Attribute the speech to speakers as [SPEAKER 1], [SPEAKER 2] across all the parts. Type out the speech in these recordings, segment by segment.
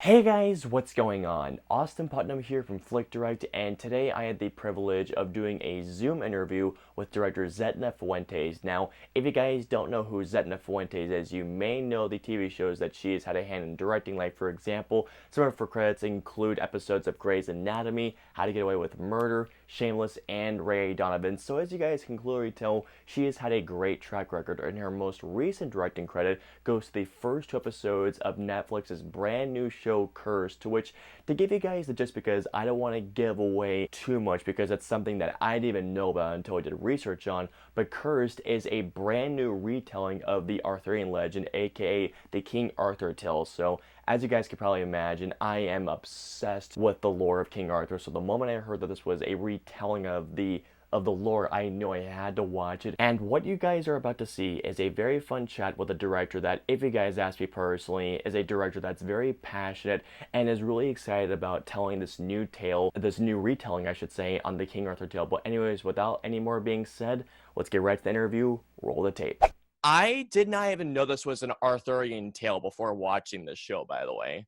[SPEAKER 1] Hey guys, what's going on? Austin Putnam here from FlickDirect, and today I had the privilege of doing a Zoom interview with director Zetna Fuentes. Now, if you guys don't know who Zetna Fuentes is, you may know the TV shows that she has had a hand in directing. Like, for example, some of her credits include episodes of Grey's Anatomy, How to Get Away with Murder, Shameless, and Ray Donovan. So as you guys can clearly tell, she has had a great track record, and her most recent directing credit goes to the first two episodes of Netflix's brand new show Cursed, to which, to give you guys the just because I don't want to give away too much because it's something that I didn't even know about until I did research on, but Cursed is a brand new retelling of the Arthurian legend, aka the King Arthur tale. So as you guys can probably imagine, I am obsessed with the lore of King Arthur. So the moment I heard that this was a retelling of the lore, I knew I had to watch it. And what you guys are about to see is a very fun chat with a director that, if you guys ask me personally, is a director that's very passionate and is really excited about telling this new tale, this new retelling, I should say, on the King Arthur tale. But anyways, without any more being said, let's get right to the interview. Roll the tape. I did not even know this was an Arthurian tale before watching this show, by the way.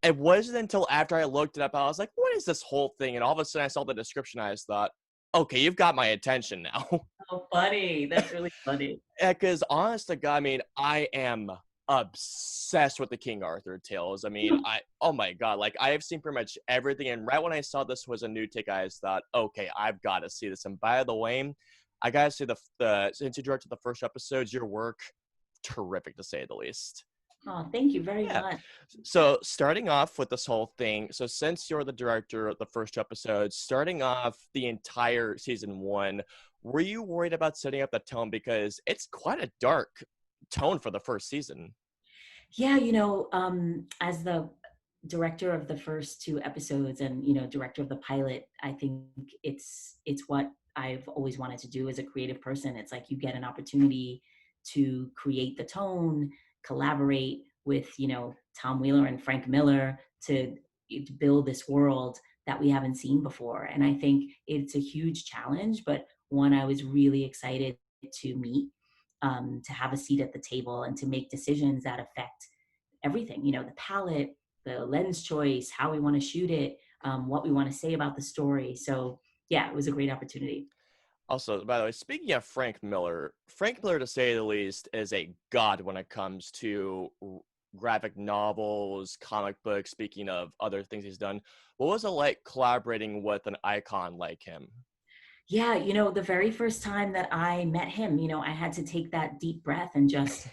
[SPEAKER 1] It wasn't until after I looked it up, I was like, what is this whole thing? And all of a sudden I saw the description, I just thought, okay, you've got my attention now.
[SPEAKER 2] Oh, funny. That's really funny.
[SPEAKER 1] Because honest to God, I mean, I am obsessed with the King Arthur tales. I mean, oh my God, like I have seen pretty much everything. And right when I saw this was a new take, I just thought, okay, I've got to see this. And by the way, I got to say since you directed the first episodes, your work, terrific to say the least.
[SPEAKER 2] Oh, thank you very
[SPEAKER 1] Yeah.
[SPEAKER 2] much.
[SPEAKER 1] So starting off with this whole thing, so since you're the director of the first episode, starting off the entire season one, were you worried about setting up the tone? Because it's quite a dark tone for the first season.
[SPEAKER 2] Yeah, as the director of the first two episodes and, director of the pilot, I think it's what I've always wanted to do as a creative person. It's like you get an opportunity to create the tone, collaborate with, Tom Wheeler and Frank Miller to build this world that we haven't seen before. And I think it's a huge challenge, but one I was really excited to meet, to have a seat at the table and to make decisions that affect everything, the palette, the lens choice, how we want to shoot it, what we want to say about the story. So yeah, it was a great opportunity.
[SPEAKER 1] Also, by the way, speaking of Frank Miller, to say the least, is a god when it comes to graphic novels, comic books, speaking of other things he's done. What was it like collaborating with an icon like him?
[SPEAKER 2] Yeah, the very first time that I met him, I had to take that deep breath and just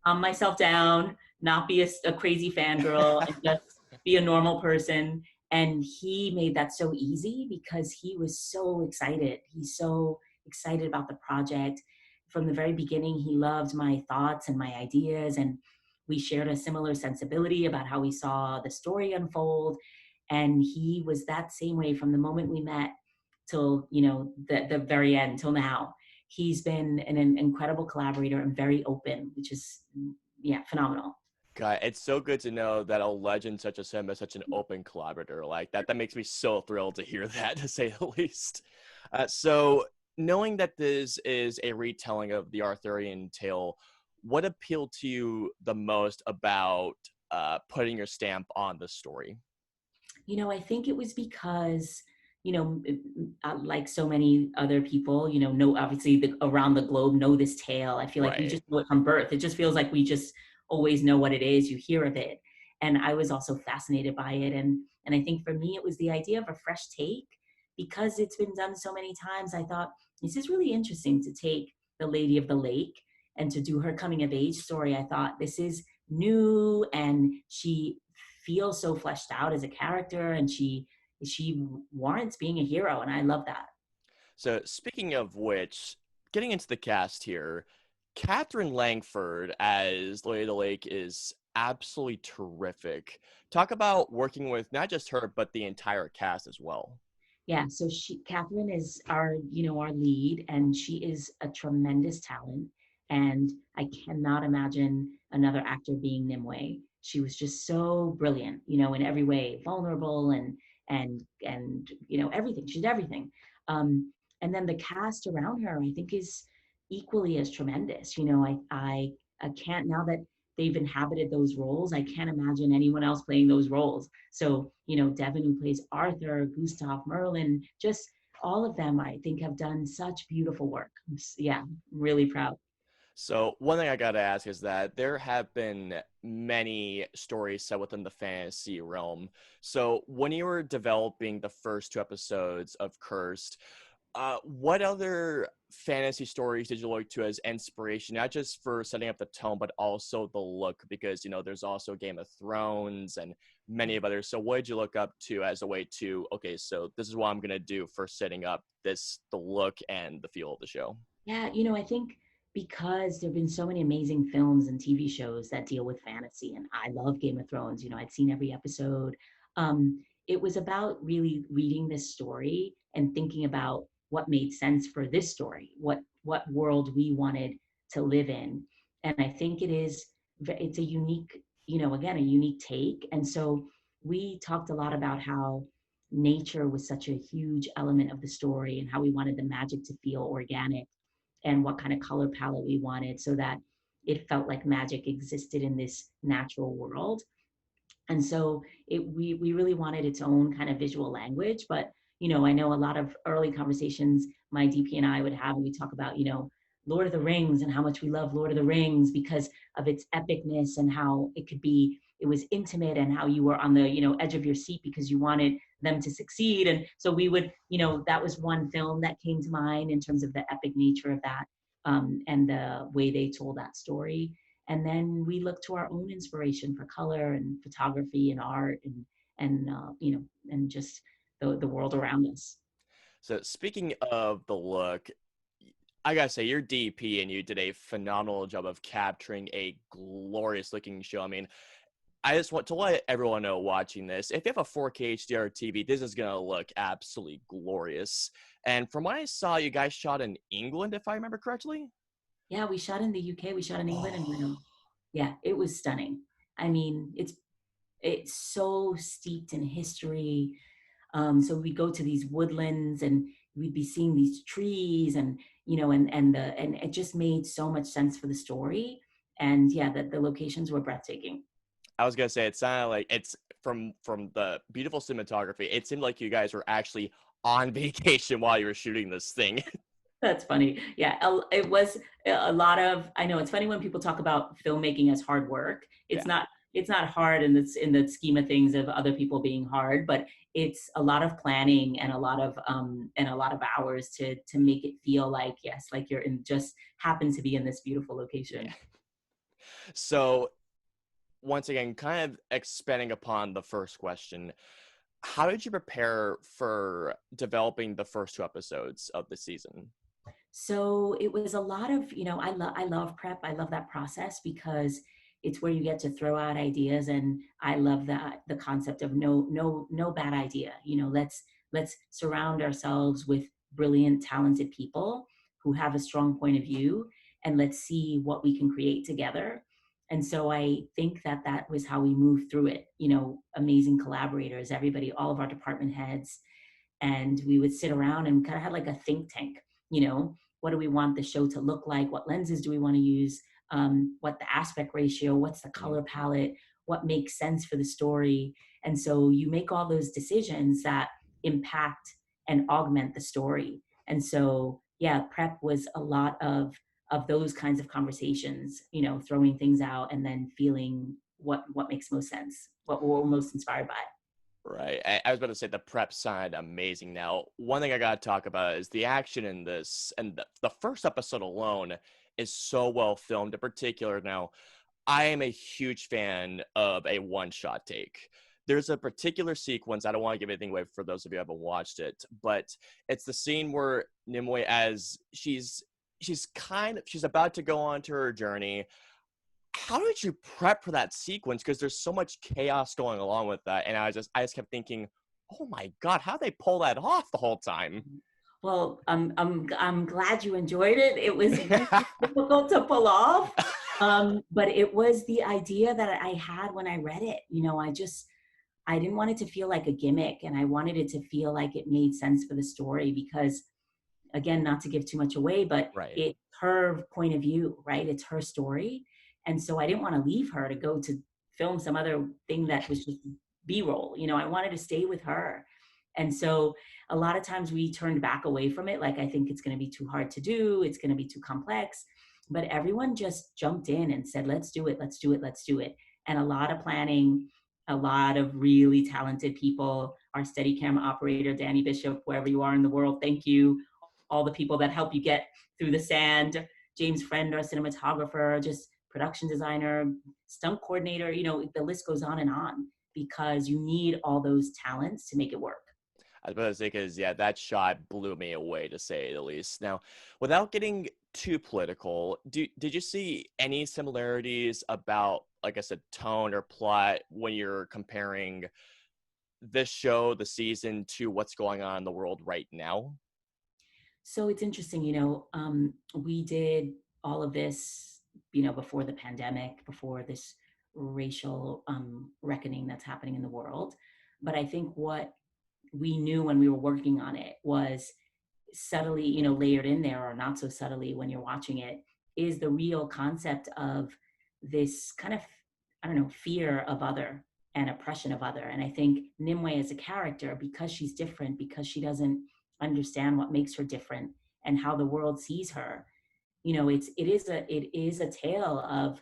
[SPEAKER 2] calm myself down, not be a crazy fangirl, and just be a normal person. And he made that so easy because he was so excited. He's so excited about the project. From the very beginning, he loved my thoughts and my ideas. And we shared a similar sensibility about how we saw the story unfold. And he was that same way from the moment we met till, the very end, till now. He's been an incredible collaborator and very open, which is, yeah, phenomenal.
[SPEAKER 1] God, it's so good to know that a legend such as him is such an open collaborator like that. That makes me so thrilled to hear that, to say the least. So, knowing that this is a retelling of the Arthurian tale, what appealed to you the most about putting your stamp on the story?
[SPEAKER 2] I think it was because, like so many other people, know obviously around the globe know this tale. I feel like we
[SPEAKER 1] Right.
[SPEAKER 2] just know it from birth. It just feels like we just always know what it is. You hear of it, and I was also fascinated by it. And I think for me, it was the idea of a fresh take because it's been done so many times. I thought this is really interesting to take the Lady of the Lake and to do her coming of age story. I thought this is new, and she feels so fleshed out as a character, and she warrants being a hero, and I love that.
[SPEAKER 1] So, speaking of which, getting into the cast here, Catherine Langford as Lady of the Lake is absolutely terrific. Talk about working with not just her, but the entire cast as well.
[SPEAKER 2] Yeah, so Catherine is our lead, and she is a tremendous talent, and I cannot imagine another actor being Nimue. She was just so brilliant, in every way, vulnerable and everything. She did everything. And then the cast around her, I think, is equally as tremendous. I can't, now that they've inhabited those roles. I can't imagine anyone else playing those roles. So, Devin, who plays Arthur, Gustav, Merlin, just all of them, I think, have done such beautiful work. Yeah, really proud.
[SPEAKER 1] So one thing I gotta ask is that there have been many stories set within the fantasy realm. So when you were developing the first two episodes of Cursed, what other fantasy stories did you look to as inspiration, not just for setting up the tone, but also the look? Because there's also Game of Thrones and many of others. So what did you look up to as a way to, okay, so this is what I'm gonna do for setting up the look and the feel of the show?
[SPEAKER 2] Yeah, I think because there have been so many amazing films and TV shows that deal with fantasy, and I love Game of Thrones, I'd seen every episode. It was about really reading this story and thinking about what made sense for this story, what world we wanted to live in. And I think it's a unique, again, a unique take. And so we talked a lot about how nature was such a huge element of the story and how we wanted the magic to feel organic and what kind of color palette we wanted so that it felt like magic existed in this natural world. And so we really wanted its own kind of visual language. But I know a lot of early conversations my DP and I would have, and we talk about Lord of the Rings and how much we love Lord of the Rings because of its epicness and how it was intimate and how you were on the edge of your seat because you wanted them to succeed. And so we would that was one film that came to mind in terms of the epic nature of that, and the way they told that story. And then we look to our own inspiration for color and photography and art and just the world around us.
[SPEAKER 1] So speaking of the look, I gotta say, your DP and you did a phenomenal job of capturing a glorious looking show. I mean, I just want to let everyone know watching this, if you have a 4K HDR TV, this is gonna look absolutely glorious. And from what I saw, you guys shot in England, if I remember correctly.
[SPEAKER 2] Yeah, we shot in the UK, we shot in England, and
[SPEAKER 1] Oh,
[SPEAKER 2] yeah, it was stunning. I mean, it's so steeped in history. So we'd go to these woodlands and we'd be seeing these trees and it just made so much sense for the story. And yeah, the locations were breathtaking.
[SPEAKER 1] I was gonna say it sounded like it's from the beautiful cinematography. It seemed like you guys were actually on vacation while you were shooting this thing.
[SPEAKER 2] That's funny. Yeah, it was a lot of. I know it's funny when people talk about filmmaking as hard work. It's
[SPEAKER 1] Yeah.
[SPEAKER 2] not. It's not hard in the scheme of things of other people being hard, but it's a lot of planning and a lot of hours to make it feel like yes, like you're in just happen to be in this beautiful
[SPEAKER 1] Yeah.
[SPEAKER 2] location.
[SPEAKER 1] So once again, kind of expanding upon the first question, how did you prepare for developing the first two episodes of the season?
[SPEAKER 2] So it was a lot of, I love prep. I love that process because it's where you get to throw out ideas, and I love that the concept of no bad idea. Let's surround ourselves with brilliant, talented people who have a strong point of view, and let's see what we can create together. And so I think that was how we moved through it. Amazing collaborators, everybody, all of our department heads, and we would sit around and kind of had like a think tank. What do we want the show to look like? What lenses do we want to use? What the aspect ratio? What's the
[SPEAKER 1] Mm.
[SPEAKER 2] color palette? What makes sense for the story? And so you make all those decisions that impact and augment the story. And so yeah, prep was a lot of those kinds of conversations, throwing things out and then feeling what makes most sense, what we're most inspired by.
[SPEAKER 1] Right. I was about to say the prep side amazing. Now, one thing I gotta talk about is the action in this, and the first episode alone is so well filmed. In particular, now I am a huge fan of a one-shot take. There's a particular sequence, I don't want to give anything away for those of you who haven't watched it, but it's the scene where Nimue, as she's about to go on to her journey. How did you prep for that sequence? Because there's so much chaos going along with that, and I just kept thinking, oh my god, how they pull that off the whole time?
[SPEAKER 2] Well, I'm glad you enjoyed it. It was really difficult to pull off, but it was the idea that I had when I read it. I didn't want it to feel like a gimmick, and I wanted it to feel like it made sense for the story because, again, not to give too much away, but
[SPEAKER 1] Right.
[SPEAKER 2] it's her point of view, right? It's her story, And so I didn't want to leave her to go to film some other thing that was just B-roll. I wanted to stay with her. And so a lot of times we turned back away from it. Like, I think it's going to be too hard to do. It's going to be too complex. But everyone just jumped in and said, let's do it, let's do it, let's do it. And a lot of planning, a lot of really talented people, our steady camera operator, Danny Bishop, wherever you are in the world, thank you. All the people that help you get through the sand, James Friend, our cinematographer, just production designer, stunt coordinator, the list goes on because you need all those talents to make it work.
[SPEAKER 1] I was about to say, because yeah, that shot blew me away to say the least. Now, without getting too political, did you see any similarities about, like I said, tone or plot when you're comparing this show, the season, to what's going on in the world right now?
[SPEAKER 2] So it's interesting, we did all of this, before the pandemic, before this racial reckoning that's happening in the world. But I think what we knew when we were working on it was subtly, layered in there, or not so subtly when you're watching it, is the real concept of this kind of, I don't know, fear of other and oppression of other. And I think Nimue as a character, because she's different, because she doesn't understand what makes her different and how the world sees her, it is a tale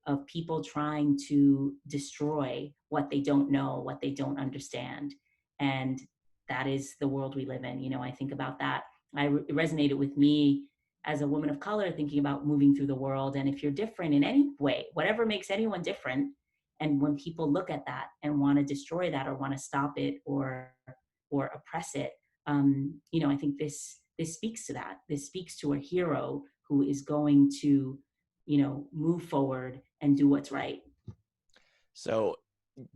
[SPEAKER 2] of people trying to destroy what they don't know, what they don't understand. And that is the world we live in. I think about that. It resonated with me as a woman of color, thinking about moving through the world. And if you're different in any way, whatever makes anyone different, and when people look at that and want to destroy that or want to stop it or oppress it, I think this speaks to that. This speaks to a hero who is going to, move forward and do what's right.
[SPEAKER 1] So,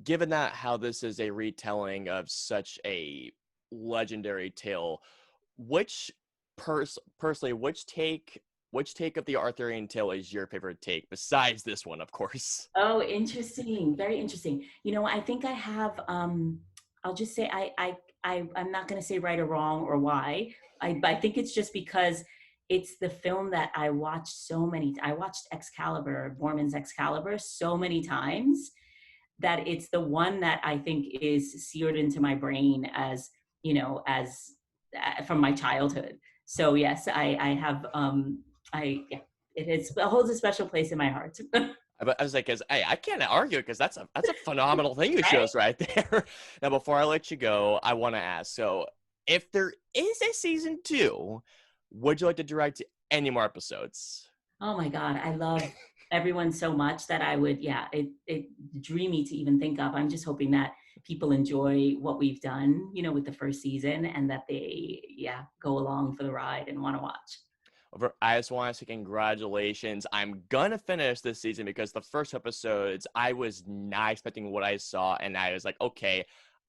[SPEAKER 1] given that how this is a retelling of such a legendary tale, which personally, which take of the Arthurian tale is your favorite take besides this one, of course?
[SPEAKER 2] Oh, interesting. Very interesting. I think I have, I'll just say I'm not going to say right or wrong or why. I think it's just because it's the film that I watched Excalibur, Borman's Excalibur, so many times that it's the one that I think is seared into my brain as, from my childhood. So yes, I have, yeah, it holds a special place in my heart.
[SPEAKER 1] I was like, cause I can't argue because that's a phenomenal thing you
[SPEAKER 2] Right?
[SPEAKER 1] chose right there. Now, before I let you go, I want to ask. So, if there is a season two, would you like to direct any more episodes?
[SPEAKER 2] Oh my God, I love everyone so much that I would, yeah, it dreamy to even think of. I'm just hoping that people enjoy what we've done, with the first season, and that they, yeah, go along for the ride and want to watch.
[SPEAKER 1] I just want to say congratulations. I'm gonna finish this season because the first episodes I was not expecting what I saw, and I was like, okay,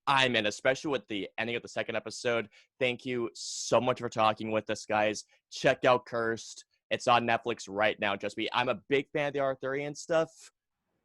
[SPEAKER 1] I'm in, especially with the ending of the second episode. Thank you so much for talking with us, guys. Check out Cursed. It's on Netflix right now. Just me. I'm a big fan of the Arthurian stuff.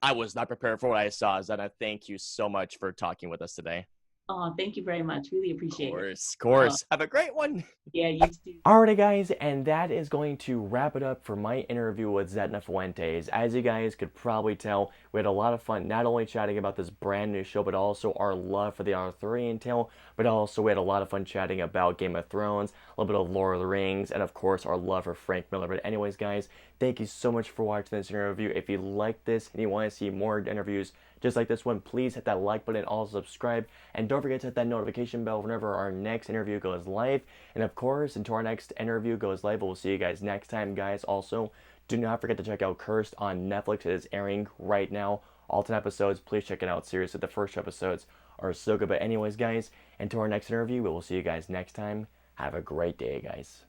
[SPEAKER 1] I was not prepared for what I saw. Zena, thank you so much for talking with us today.
[SPEAKER 2] Oh, thank you very much. Really
[SPEAKER 1] Of
[SPEAKER 2] appreciate it.
[SPEAKER 1] course, of
[SPEAKER 2] Oh,
[SPEAKER 1] course. Have a great one.
[SPEAKER 2] yeah, you too.
[SPEAKER 1] Alrighty, guys, and that is going to wrap it up for my interview with Zetna Fuentes. As you guys could probably tell, we had a lot of fun not only chatting about this brand new show, but also our love for the Arthurian tale, but also we had a lot of fun chatting about Game of Thrones, a little bit of Lord of the Rings, and of course our love for Frank Miller. But anyways, guys, thank you so much for watching this interview. If you like this and you want to see more interviews just like this one, please hit that like button and also subscribe. And don't forget to hit that notification bell whenever our next interview goes live. And of course, until our next interview goes live, we'll see you guys next time, guys. Also, do not forget to check out Cursed on Netflix. It is airing right now. All 10 episodes. Please check it out. Seriously, the first episodes are so good. But anyways, guys, until our next interview, we will see you guys next time. Have a great day, guys.